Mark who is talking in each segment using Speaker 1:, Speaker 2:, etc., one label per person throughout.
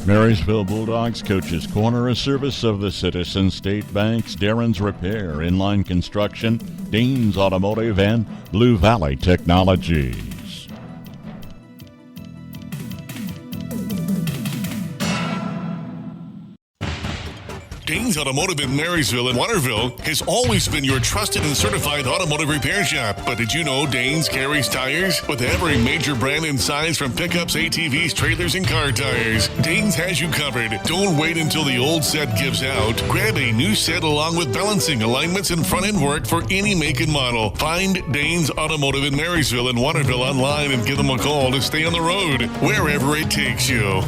Speaker 1: Marysville Bulldogs Coach's Corner, a service of the Citizen State Banks, Darren's Repair, Inline Construction, Dean's Automotive, and Blue Valley Technologies.
Speaker 2: Dean's Automotive in Marysville and Waterville has always been your trusted and certified automotive repair shop. But did you know Dean's carries tires? With every major brand and size from pickups, ATVs, trailers, and car tires, Dean's has you covered. Don't wait until the old set gives out. Grab a new set along with balancing, alignments, and front-end work for any make and model. Find Dean's Automotive in Marysville and Waterville online and give them a call to stay on the road, wherever it takes you.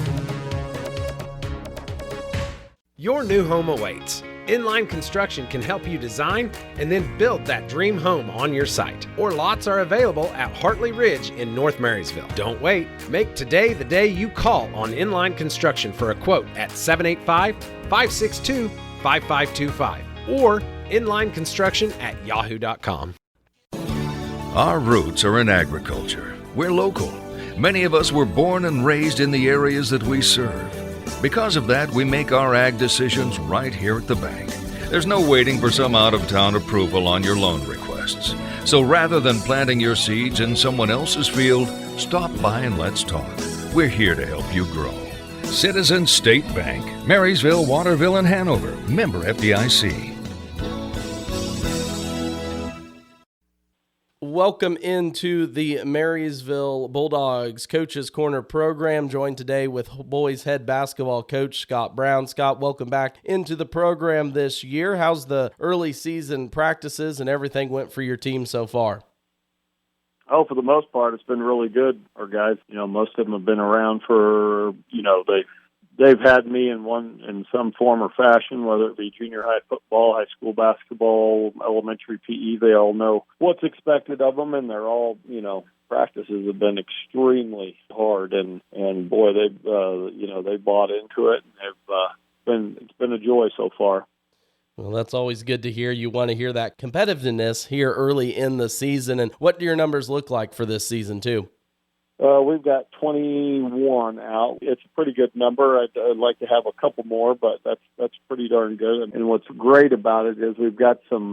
Speaker 3: Your new home awaits. Inline Construction can help you design and then build that dream home on your site. Or lots are available at Hartley Ridge in North Marysville. Don't wait. Make today the day you call on Inline Construction for a quote at 785-562-5525 or inlineconstruction@yahoo.com.
Speaker 4: Our roots are in agriculture. We're local. Many of us were born and raised in the areas that we serve. Because of that, we make our ag decisions right here at the bank. There's no waiting for some out-of-town approval on your loan requests. So rather than planting your seeds in someone else's field, stop by and let's talk. We're here to help you grow. Citizen State Bank, Marysville, Waterville, and Hanover. Member FDIC.
Speaker 5: Welcome into the Marysville Bulldogs Coach's Corner program, joined today with boys head basketball coach Scott Brown. Scott, welcome back into the program this year. How's the early season practices and everything went for your team so far?
Speaker 6: Oh, for the most part, it's been really good. Our guys, most of them have been around for, they've had me in some form or fashion, whether it be junior high football, high school basketball, elementary PE. They all know what's expected of them, and they're all, practices have been extremely hard, and boy, they've bought into it. And it's been a joy so far.
Speaker 5: Well, that's always good to hear. You want to hear that competitiveness here early in the season. And what do your numbers look like for this season too?
Speaker 6: We've got 21 out. It's a pretty good number. I'd like to have a couple more, but that's pretty darn good. And what's great about it is we've got some,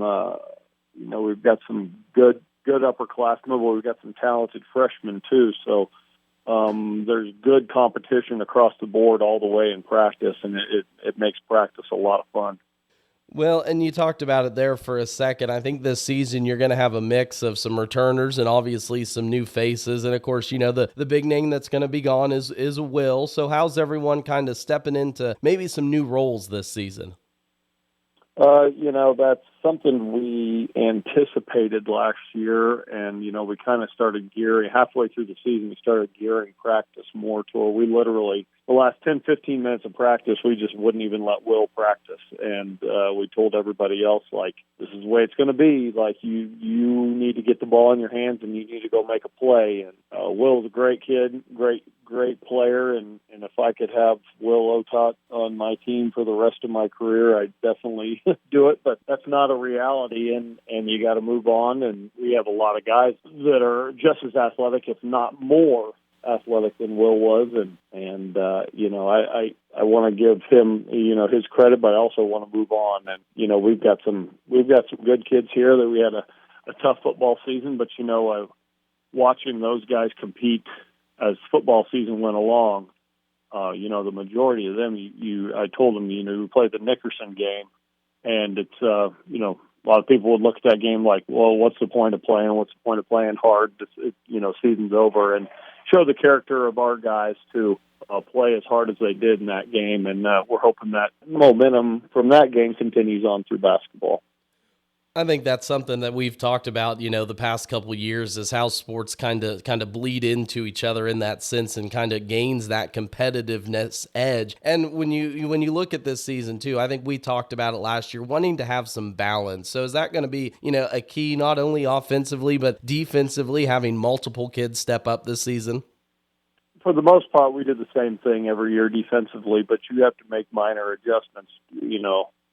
Speaker 6: good upperclassmen, but we've got some talented freshmen too. So there's good competition across the board all the way in practice, and it makes practice a lot of fun.
Speaker 5: Well, and you talked about it there for a second. I think this season you're going to have a mix of some returners and obviously some new faces. And, of course, the big name that's going to be gone is Will. So how's everyone kind of stepping into maybe some new roles this season?
Speaker 6: That's something we anticipated last year, and, we kind of started gearing, halfway through the season, we started gearing practice more to where we literally, the last 10, 15 minutes of practice, we just wouldn't even let Will practice. And we told everybody else, this is the way it's going to be. You need to get the ball in your hands, and you need to go make a play. And Will's a great kid, great player, and if I could have Will Otot on my team for the rest of my career, I'd definitely do it. But that's not a reality, and you got to move on. And we have a lot of guys that are just as athletic, if not more athletic than Will was, and I want to give him his credit, but I also want to move on. And we've got some good kids here. That we had a tough football season, but watching those guys compete as football season went along, the majority of them, I told them, we played the Nickerson game, and it's a lot of people would look at that game like, well, what's the point of playing? What's the point of playing hard? Season's over, and show the character of our guys to play as hard as they did in that game, and we're hoping that momentum from that game continues on through basketball.
Speaker 5: I think that's something that we've talked about, the past couple of years, is how sports kind of bleed into each other in that sense and kind of gains that competitiveness edge. And when you look at this season too, I think we talked about it last year, wanting to have some balance. So is that going to be, a key not only offensively but defensively, having multiple kids step up this season?
Speaker 6: For the most part, we did the same thing every year defensively, but you have to make minor adjustments,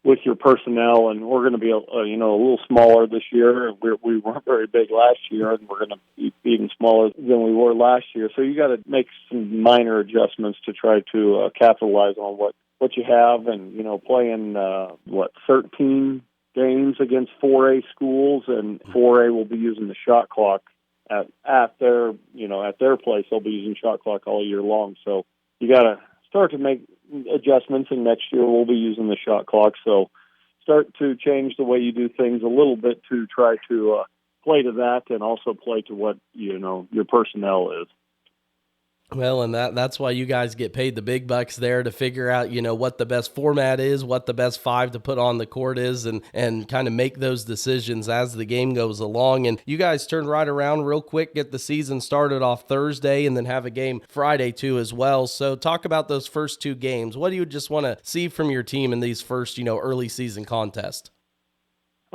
Speaker 6: with your personnel, and we're going to be a little smaller this year. We weren't very big last year, and we're going to be even smaller than we were last year. So you got to make some minor adjustments to try to capitalize on what you have, and playing 13 games against 4A schools, and 4A will be using the shot clock at their place. They'll be using shot clock all year long. So you got to start to make adjustments, and next year we'll be using the shot clock. So start to change the way you do things a little bit to try to play to that, and also play to what your personnel is.
Speaker 5: Well, and that's why you guys get paid the big bucks there, to figure out, what the best format is, what the best 5 to put on the court is, and kind of make those decisions as the game goes along. And you guys turn right around real quick, get the season started off Thursday, and then have a game Friday too as well. So talk about those first 2 games. What do you just want to see from your team in these first, early season contests?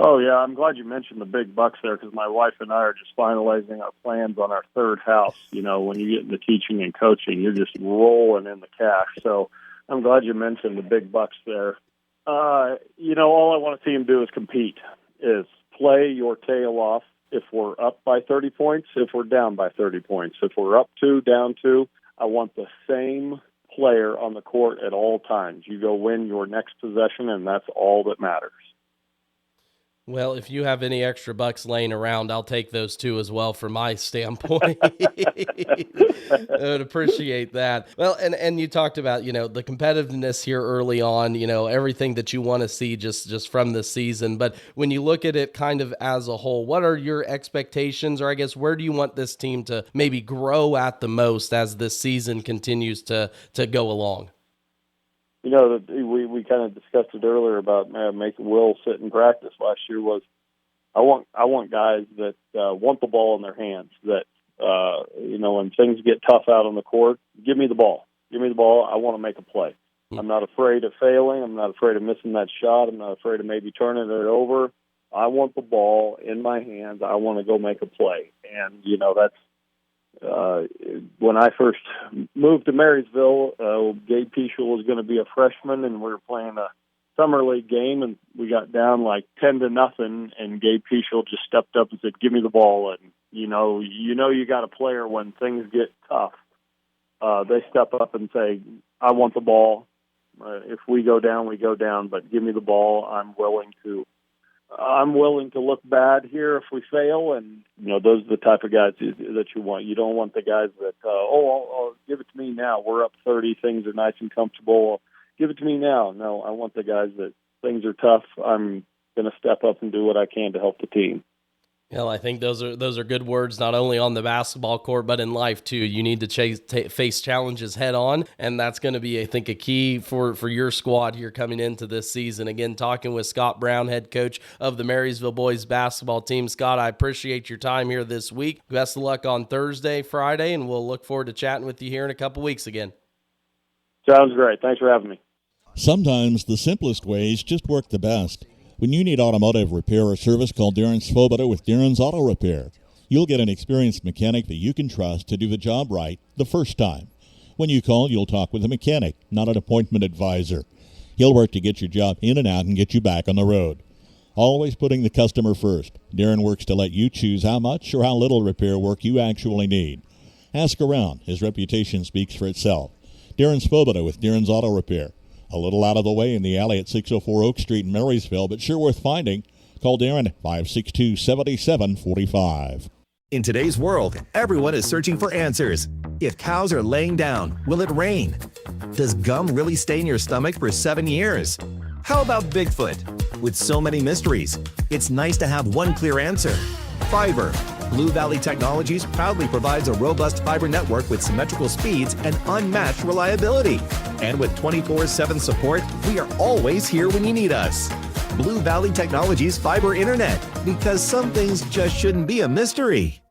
Speaker 6: Oh, yeah, I'm glad you mentioned the big bucks there, because my wife and I are just finalizing our plans on our third house. When you get into teaching and coaching, you're just rolling in the cash. So I'm glad you mentioned the big bucks there. All I want to see them do is compete, is play your tail off. If we're up by 30 points, if we're down by 30 points, if we're up 2, down 2, I want the same player on the court at all times. You go win your next possession, and that's all that matters.
Speaker 5: Well, if you have any extra bucks laying around, I'll take those too as well from my standpoint. I would appreciate that. Well, and you talked about, the competitiveness here early on, everything that you want to see just from the season. But when you look at it kind of as a whole, what are your expectations, or I guess where do you want this team to maybe grow at the most as this season continues to go along?
Speaker 6: We kind of discussed it earlier about making Will sit in practice last year. Was I want guys that want the ball in their hands, that when things get tough out on the court, give me the ball. Give me the ball. I want to make a play. I'm not afraid of failing. I'm not afraid of missing that shot. I'm not afraid of maybe turning it over. I want the ball in my hands. I want to go make a play. And that's when I first moved to Marysville, Gabe Peschel was going to be a freshman, and we were playing a summer league game, and we got down like 10-0, and Gabe Peschel just stepped up and said, "Give me the ball." And you got a player when things get tough. They step up and say, "I want the ball. If we go down, we go down, but give me the ball. I'm willing to look bad here if we fail." And those are the type of guys that you want. You don't want the guys that I'll give it to me now. We're up 30, things are nice and comfortable. Give it to me now. No, I want the guys that things are tough. I'm going to step up and do what I can to help the team.
Speaker 5: Well, I think those are good words, not only on the basketball court, but in life too. You need to face challenges head on, and that's going to be, I think, a key for your squad here coming into this season. Again, talking with Scott Brown, head coach of the Marysville boys basketball team. Scott, I appreciate your time here this week. Best of luck on Thursday, Friday, and we'll look forward to chatting with you here in a couple weeks again.
Speaker 6: Sounds great. Thanks for having me.
Speaker 1: Sometimes the simplest ways just work the best. When you need automotive repair or service, call Darren Svoboda with Darren's Auto Repair. You'll get an experienced mechanic that you can trust to do the job right the first time. When you call, you'll talk with a mechanic, not an appointment advisor. He'll work to get your job in and out and get you back on the road. Always putting the customer first. Darren works to let you choose how much or how little repair work you actually need. Ask around. His reputation speaks for itself. Darren Svoboda with Darren's Auto Repair. A little out of the way in the alley at 604 Oak Street in Marysville, but sure worth finding. Call Darren 562-7745.
Speaker 7: In today's world, everyone is searching for answers. If cows are laying down, will it rain? Does gum really stay in your stomach for 7 years? How about Bigfoot? With so many mysteries, it's nice to have one clear answer. Fiber. Blue Valley Technologies proudly provides a robust fiber network with symmetrical speeds and unmatched reliability. And with 24/7 support, we are always here when you need us. Blue Valley Technologies Fiber Internet, because some things just shouldn't be a mystery.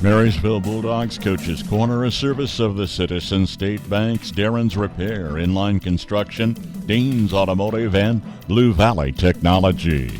Speaker 1: Marysville Bulldogs Coaches Corner, a service of the Citizen State Banks, Darren's Repair, Inline Construction, Dean's Automotive, and Blue Valley Technology.